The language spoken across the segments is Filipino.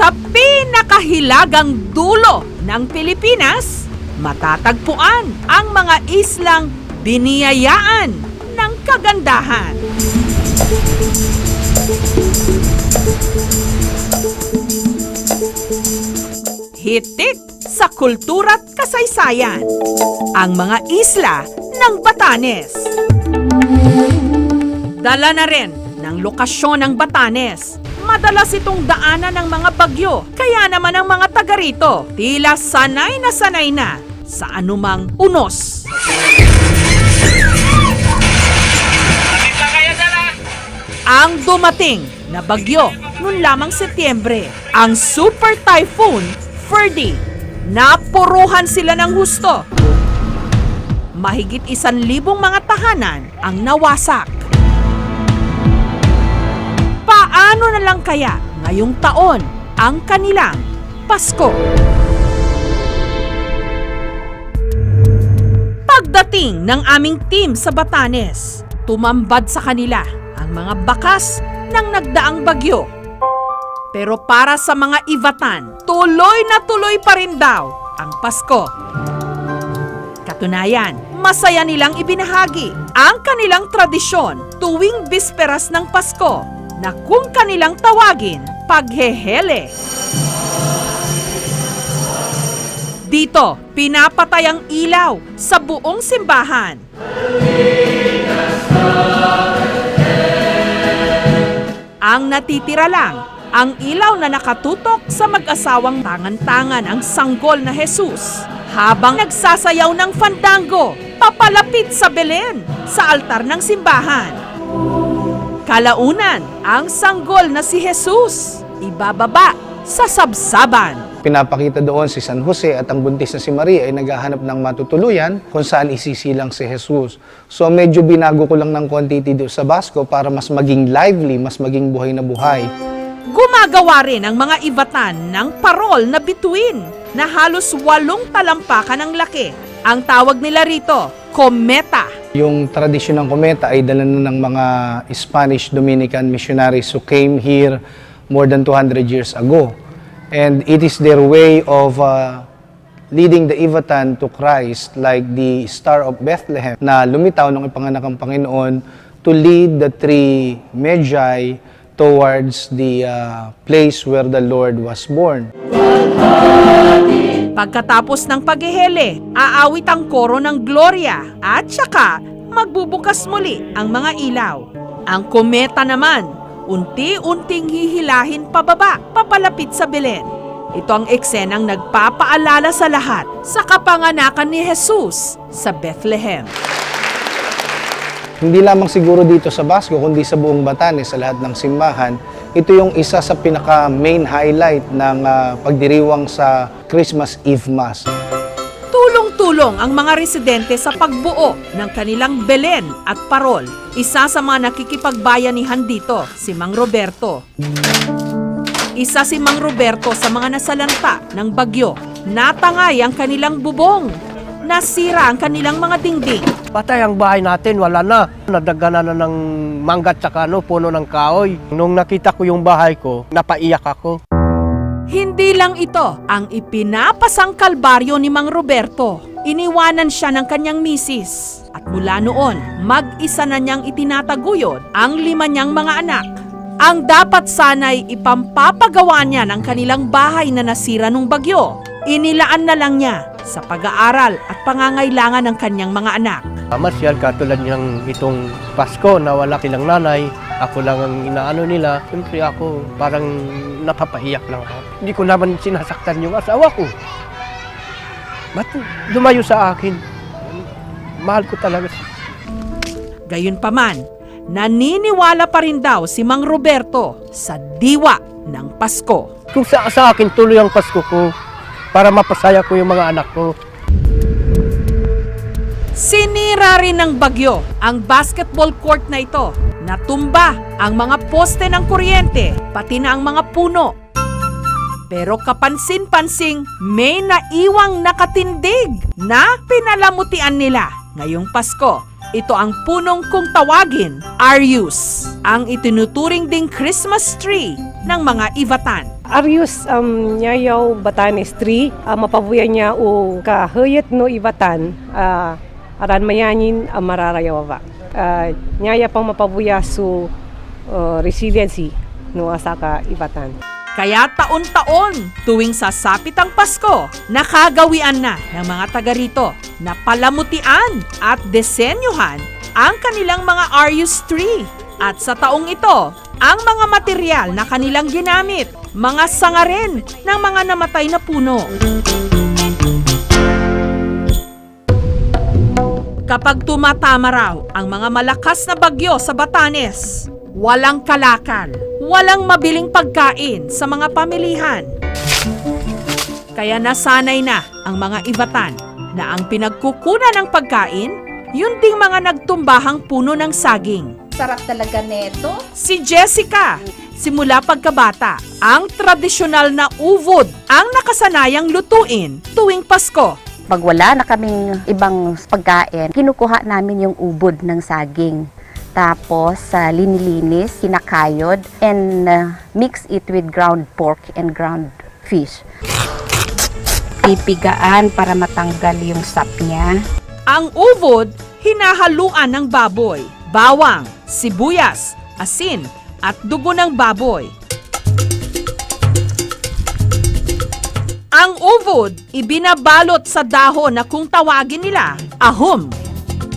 Sa pinakahilagang dulo ng Pilipinas, matatagpuan ang mga islang biniyayaan ng kagandahan. Hitik sa kultura't kasaysayan, ang mga isla ng Batanes. Dala na rin ng lokasyon ng Batanes. Madalas itong daanan ng mga bagyo, kaya naman ang mga taga rito tila sanay na sa anumang unos. Ang dumating na bagyo noon lamang Setyembre, ang Super Typhoon Ferdy. Napuruhan sila ng husto. Mahigit 1,000 mga tahanan ang nawasak. Paano na lang kaya ngayong taon ang kanilang Pasko? Pagdating ng aming team sa Batanes, tumambad sa kanila ang mga bakas ng nagdaang bagyo. Pero para sa mga Ivatan, tuloy na tuloy pa rin daw ang Pasko. Katunayan, masaya nilang ibinahagi ang kanilang tradisyon tuwing bisperas ng Pasko na kung kanilang tawagin, paghehele. Dito, pinapatay ang ilaw sa buong simbahan. Ang natitira lang, ang ilaw na nakatutok sa mag-asawang tangan-tangan ang sanggol na Jesus habang nagsasayaw ng fandango papalapit sa Belen sa altar ng simbahan. Kalaunan, ang sanggol na si Jesus ibababa sa sabsaban. Pinapakita doon si San Jose at ang buntis na si Maria ay naghahanap ng matutuluyan kung saan isisilang si Jesus. So medyo binago ko lang ng konti dito sa Basco para mas maging lively, mas maging buhay na buhay. Gumagawa rin ang mga Ivatan ng parol na bituin na halos 8 talampakan ang laki. Ang tawag nila rito, kometa. Yung tradisyon ng kometa ay dala na ng mga Spanish Dominican missionaries who came here more than 200 years ago. And it is their way of leading the Ivatan to Christ like the Star of Bethlehem na lumitaw nung ipanganak ang Panginoon to lead the 3 Magi towards the place where the Lord was born. Pagkatapos ng paghehele, aawit ang koro ng Gloria at saka magbubukas muli ang mga ilaw. Ang kometa naman, unti-unting hihilahin pababa, papalapit sa Belen. Ito ang eksenang nagpapaalala sa lahat sa kapanganakan ni Jesus sa Bethlehem. Hindi lamang siguro dito sa Basco, kundi sa buong Batanes, sa lahat ng simbahan, ito yung isa sa pinaka-main highlight ng pagdiriwang sa Christmas Eve Mass. Tulong-tulong ang mga residente sa pagbuo ng kanilang Belen at parol. Isa sa mga nakikipagbayanihan dito, si Mang Roberto. Isa si Mang Roberto sa mga nasalanta ng bagyo. Natangay ang kanilang bubong. Nasira ang kanilang mga dingding. Patay ang bahay natin, wala na. Nadagana na ng manggat tsaka puno ng kahoy. Nung nakita ko yung bahay ko, napaiyak ako. Hindi lang ito ang ipinapasang kalbaryo ni Mang Roberto. Iniwanan siya ng kanyang misis. At mula noon, mag-isa na niyang itinataguyod ang 5 niyang mga anak. Ang dapat sana'y ipampapagawa niya ng kanilang bahay na nasira nung bagyo. Inilaan na lang niya sa pag-aaral at pangangailangan ng kanyang mga anak. Masyal, katulad niyang itong Pasko na wala silang nanay, ako lang ang inaano nila. Siyempre ako parang napapaiyak lang ako. Hindi ko naman sinasaktan yung asawa ko. Ba't lumayo sa akin? Mahal ko talaga siya. Gayunpaman, naniniwala pa rin daw si Mang Roberto sa diwa ng Pasko. Kung sa akin tuloy ang Pasko ko, para mapasaya ko yung mga anak ko. Sinira rin ng bagyo ang basketball court na ito. Natumba ang mga poste ng kuryente, pati na ang mga puno. Pero kapansin-pansing may naiwang nakatindig na pinalamutian nila ngayong Pasko. Ito ang punong kung tawagin, Arius, ang itinuturing ding Christmas tree ng mga Ivatan. Arius nyayaw Batanes 3, mapabuya niya o kahayat no ibatan, aran mayanin mararayawa. Nyaya pang mapabuya su resiliency no asaka ibatan. Kaya taon-taon, tuwing sasapit ang Pasko, nakagawian na ng mga taga rito na palamutian at disenyuhan ang kanilang mga Arius tree. At sa taong ito, ang mga material na kanilang ginamit, mga sanga rin ng mga namatay na puno. Kapag tumatama raw ang mga malakas na bagyo sa Batanes, walang kalakal, walang mabiling pagkain sa mga pamilihan. Kaya nasanay na ang mga Ivatan na ang pinagkukunan ng pagkain, yun ding mga nagtumbahang puno ng saging. Sarap talaga neto. Si Jessica, simula pagkabata, ang tradisyonal na uvod ang nakasanayang lutuin tuwing Pasko. Pag wala na kaming ibang pagkain, kinukuha namin yung ubod ng saging. Tapos, linilinis, kinakayod, and mix it with ground pork and ground fish. Pipigaan para matanggal yung sap niya. Ang uvod, hinahaluan ng baboy, bawang, sibuyas, asin, at dugo ng baboy. Ang uvod, ibinabalot sa dahon na kung tawagin nila, ahom.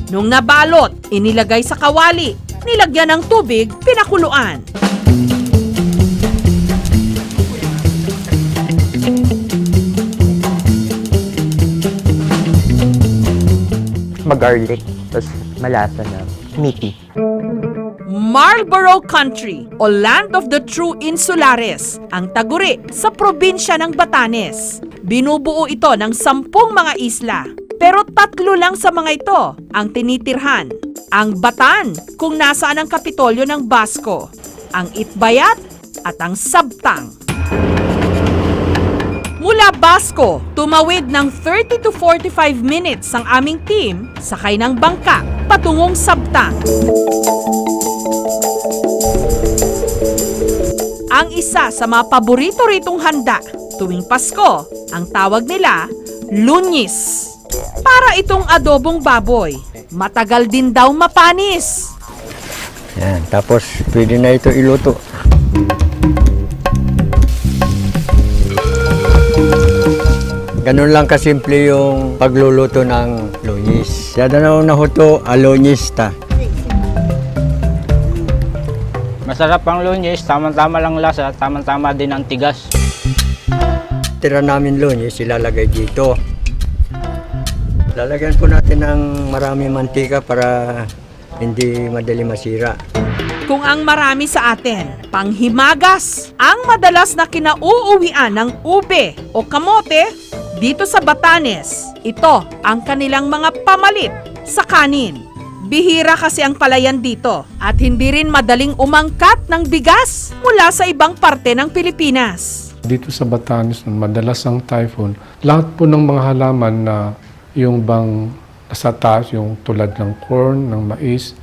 Nung nabalot, inilagay sa kawali, nilagyan ng tubig, pinakuluan. Mag-garlic, tapos malasa na, meaty. Marlborough Country o Land of the True Insulares, ang taguri sa probinsya ng Batanes. Binubuo ito ng 10 mga isla, pero 3 lang sa mga ito ang tinitirhan. Ang Batan, kung nasaan ang kapitolyo ng Basco, ang Itbayat at ang Sabtang. Mula Basco, tumawid ng 30 to 45 minutes ang aming team sakay ng bangka patungong Sabtang. Ang isa sa mga paborito-ritong handa tuwing Pasko, ang tawag nila lunyis. Para itong adobong baboy, matagal din daw mapanis. Yan, tapos pwede na ito iluto. Ganun lang kasimple yung pagluluto ng lunyis. Yada na nahuto, alonyista. Masarap ang lunyis, tamang-tama lang lasa, tamang-tama din ang tigas. Tira namin lunyis, ilalagay dito. Lalagyan po natin ng marami mantika para hindi madali masira. Kung ang marami sa atin, panghimagas, ang madalas na kinauuwian ng ube o kamote, dito sa Batanes, ito ang kanilang mga pamalit sa kanin. Bihira kasi ang palayan dito at hindi rin madaling umangkat ng bigas mula sa ibang parte ng Pilipinas. Dito sa Batanes, madalas ang typhoon. Lahat po ng mga halaman na yung bang nasa taas, yung tulad ng corn, ng mais,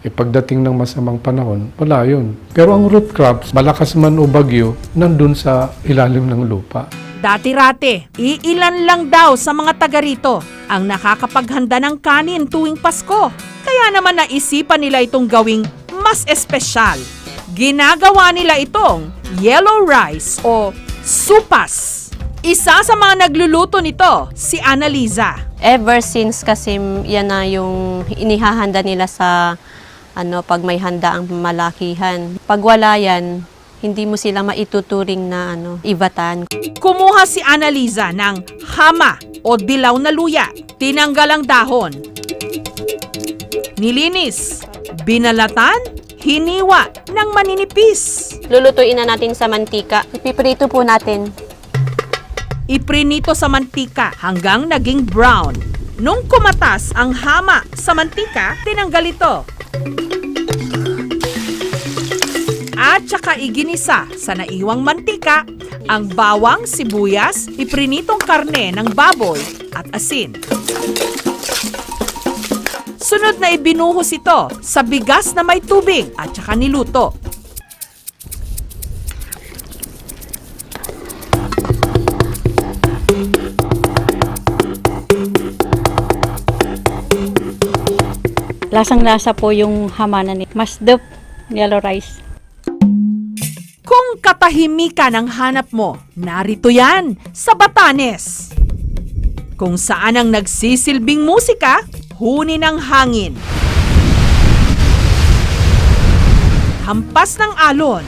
pagdating ng masamang panahon, wala yun. Pero ang root crops, malakas man o bagyo, nandun sa ilalim ng lupa. Dati-rate, iilan lang daw sa mga taga rito ang nakakapaghanda ng kanin tuwing Pasko. Kaya naman naisipan nila itong gawing mas espesyal. Ginagawa nila itong yellow rice o supas. Isa sa mga nagluluto nito, si Annaliza. Ever since kasi yan na yung inihahanda nila sa pag may handa ang malakihan. Pag wala yan, hindi mo sila maituturing na Ivatan. Kumuha si Annaliza ng hama o dilaw na luya. Tinanggal ang dahon. Nilinis, binalatan, hiniwa ng maninipis. Lulutuin na natin sa mantika. Ipiprito po natin. Iprinito sa mantika hanggang naging brown. Nung kumatas ang hama sa mantika, tinanggal ito. At saka iginisa sa naiwang mantika ang bawang, sibuyas, iprinitong karne ng baboy at asin. Sunod na ibinuhos ito sa bigas na may tubig at saka niluto. lasang-lasa po yung hamanan ni Masdep yellow rice. Kung katahimikan ang hanap mo, narito yan sa Batanes. Kung saan ang nagsisilbing musika, huni ng hangin. Hampas ng alon.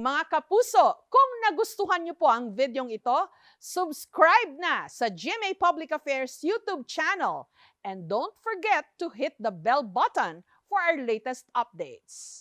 Mga kapuso, kung nagustuhan niyo po ang videong ito, subscribe na sa GMA Public Affairs YouTube channel. And don't forget to hit the bell button for our latest updates.